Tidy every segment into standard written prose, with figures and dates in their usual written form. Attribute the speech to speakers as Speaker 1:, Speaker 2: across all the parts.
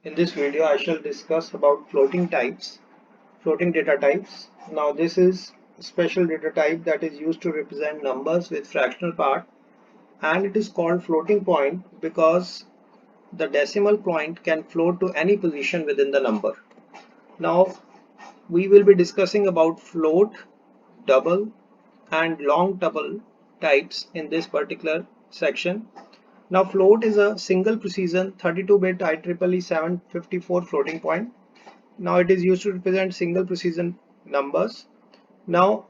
Speaker 1: In this video, I shall discuss about floating types, floating data types. Now, this is a special data type that is used to represent numbers with fractional part, and it is called floating point because the decimal point can float to any position within the number. Now, we will be discussing about float, double, and long double types in this particular section. Now, float is a single precision 32-bit IEEE 754 floating point. Now, it is used to represent single precision numbers. Now,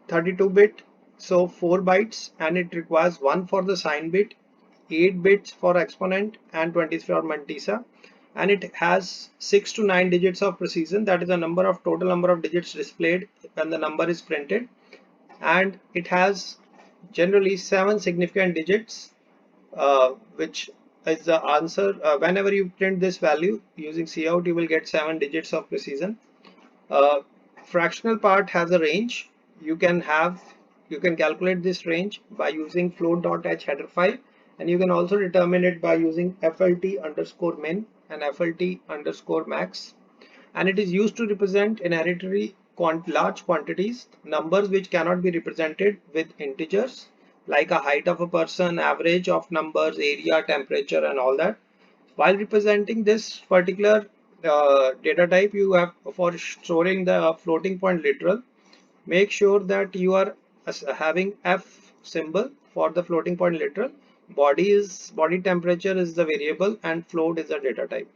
Speaker 1: 32-bit, so 4 bytes, and it requires 1 for the sign bit, 8 bits for exponent, and 24 for mantissa. And it has 6 to 9 digits of precision, that is the total number of digits displayed when the number is printed. And it has generally 7 significant digits, which is the answer. Whenever you print this value using cout, you will get 7 digits of precision. Fractional part has a range. You can calculate this range by using float.h header file, and you can also determine it by using flt_min and flt_max. And it is used to represent in hereditary large quantities, numbers which cannot be represented with integers like a height of a person, average of numbers, area, temperature, and all that. While representing this particular data type, you have for storing the floating point literal, make sure that you are having F symbol for the floating point literal. Body temperature is the variable and float is the data type.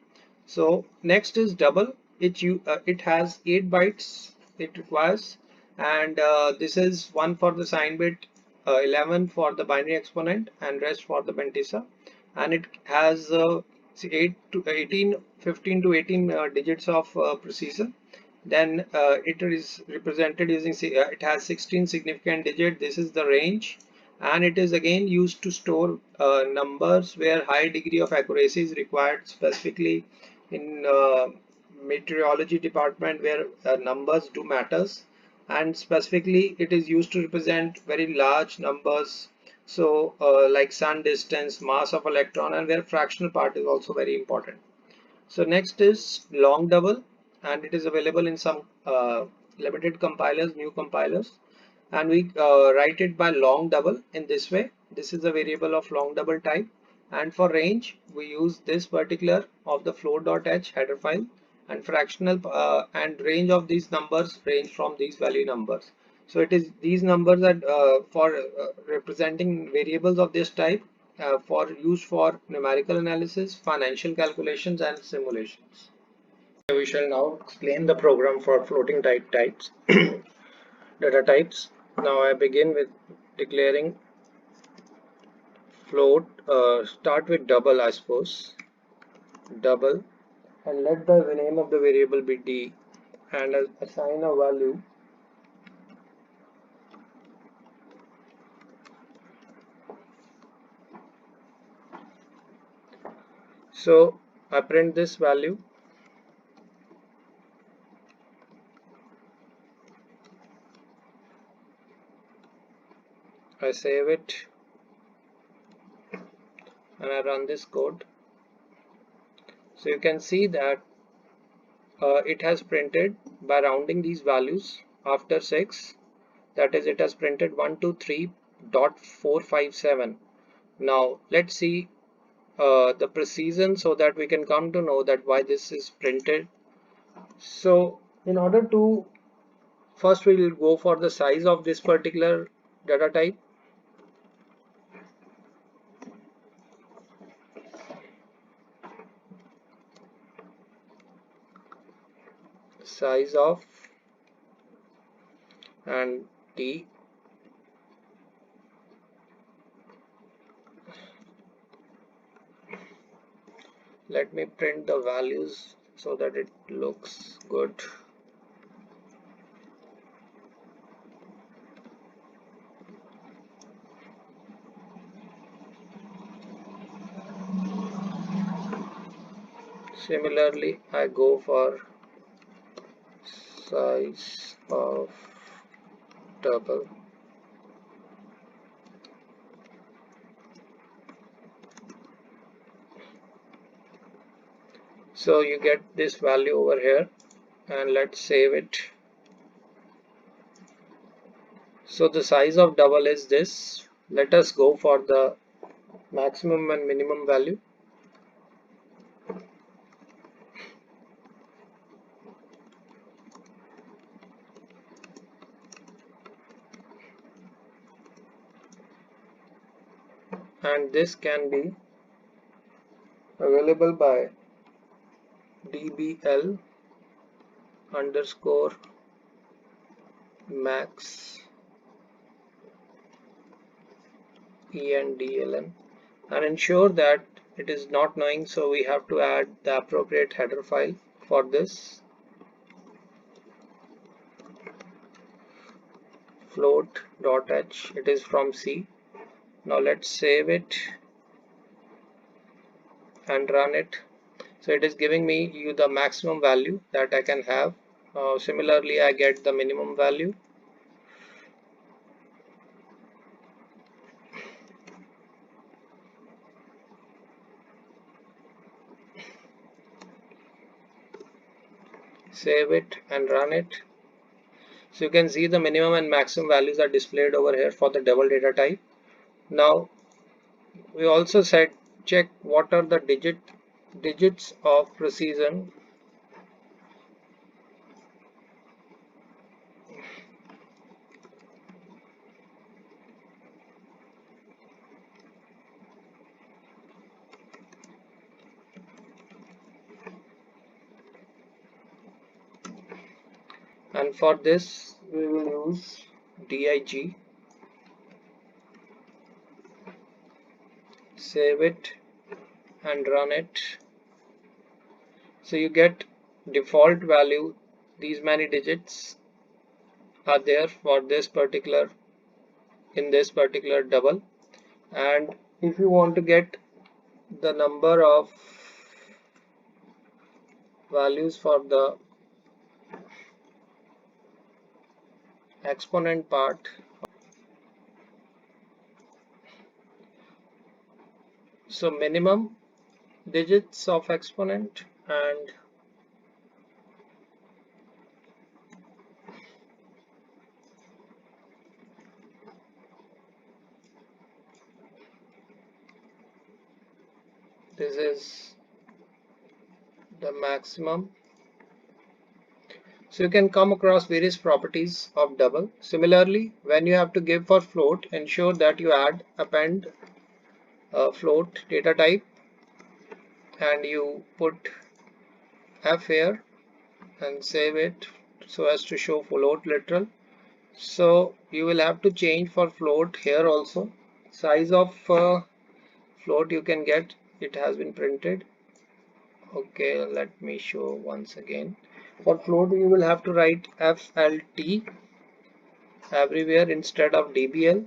Speaker 1: So next is double. It has 8 bytes it requires, and this is 1 for the sign bit, 11 for the binary exponent, and rest for the mantissa. And it has 15 to 18 digits of precision. Then it is represented using it has 16 significant digits. This is the range, and it is again used to store numbers where high degree of accuracy is required, specifically in meteorology department where numbers do matters, and specifically it is used to represent very large numbers, so like sun distance, mass of electron, and where fractional part is also very important. So next is long double, and it is available in some limited compilers, new compilers, and we write it by long double in this way. This is a variable of long double type, and for range we use this particular of the float.h header file, and fractional and range of these numbers range from these value numbers. So it is these numbers that for representing variables of this type for use for numerical analysis, financial calculations, and simulations. We shall now explain the program for floating types, data types. Now I begin with declaring float. Start with double, I suppose. Double, and let the name of the variable be d, and assign a value. So I print this value. I save it, and I run this code. So you can see that it has printed by rounding these values after 6, that is it has printed 123.457. Now let's see the precision so that we can come to know that why this is printed. So in order to first we will go for the size of this particular data type. Size of and t. Let me print the values so that it looks good. Similarly, I go for size of double. So you get this value over here, and let's save it. So the size of double is this. Let us go for the maximum and minimum value. And this can be available by dbl underscore max endln, and ensure that it is not knowing, so we have to add the appropriate header file for this. Float.h, it is from C. Now let's save it and run it. So it is giving me the maximum value that I can have. Similarly, I get the minimum value. Save it and run it. So you can see the minimum and maximum values are displayed over here for the double data type. Now we also said check what are the digits of precision and for this we will use dig. Save it and run it. So you get default value, these many digits are there for this particular double, and if you want to get the number of values for the exponent part, so minimum digits of exponent and this is the maximum. So you can come across various properties of double. Similarly, when you have to give for float, ensure that you append a float data type and you put f here and save it so as to show float literal. So you will have to change for float here also. Size of float you can get, it has been printed. Okay, let me show once again. For float you will have to write FLT everywhere instead of DBL,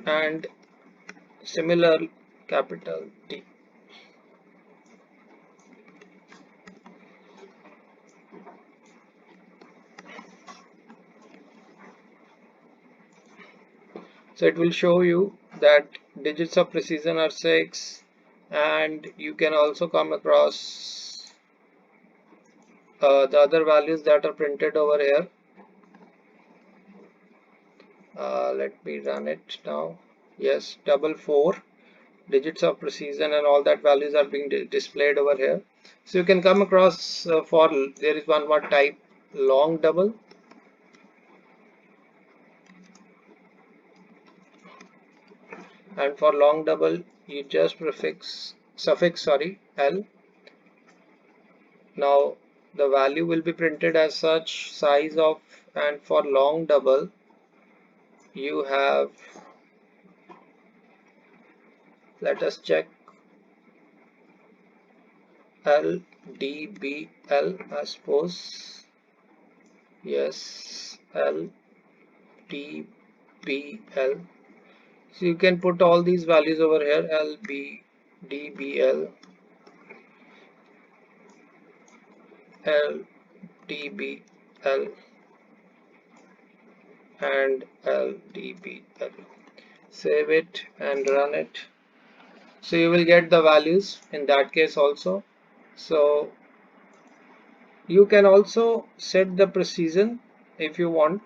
Speaker 1: and similar capital T. So it will show you that digits of precision are 6, and you can also come across the other values that are printed over here. Let me run it now. Yes, 4 digits of precision and all that values are being displayed over here. So you can come across for there is one more type, long double. And for long double you just suffix L. Now the value will be printed as such, size of, and for long double you have, let us check, LDBL, I suppose. Yes, LDBL. So you can put all these values over here, LBDBL, LDBL, and LDBL. Save it and run it. So you will get the values in that case also. So you can also set the precision if you want.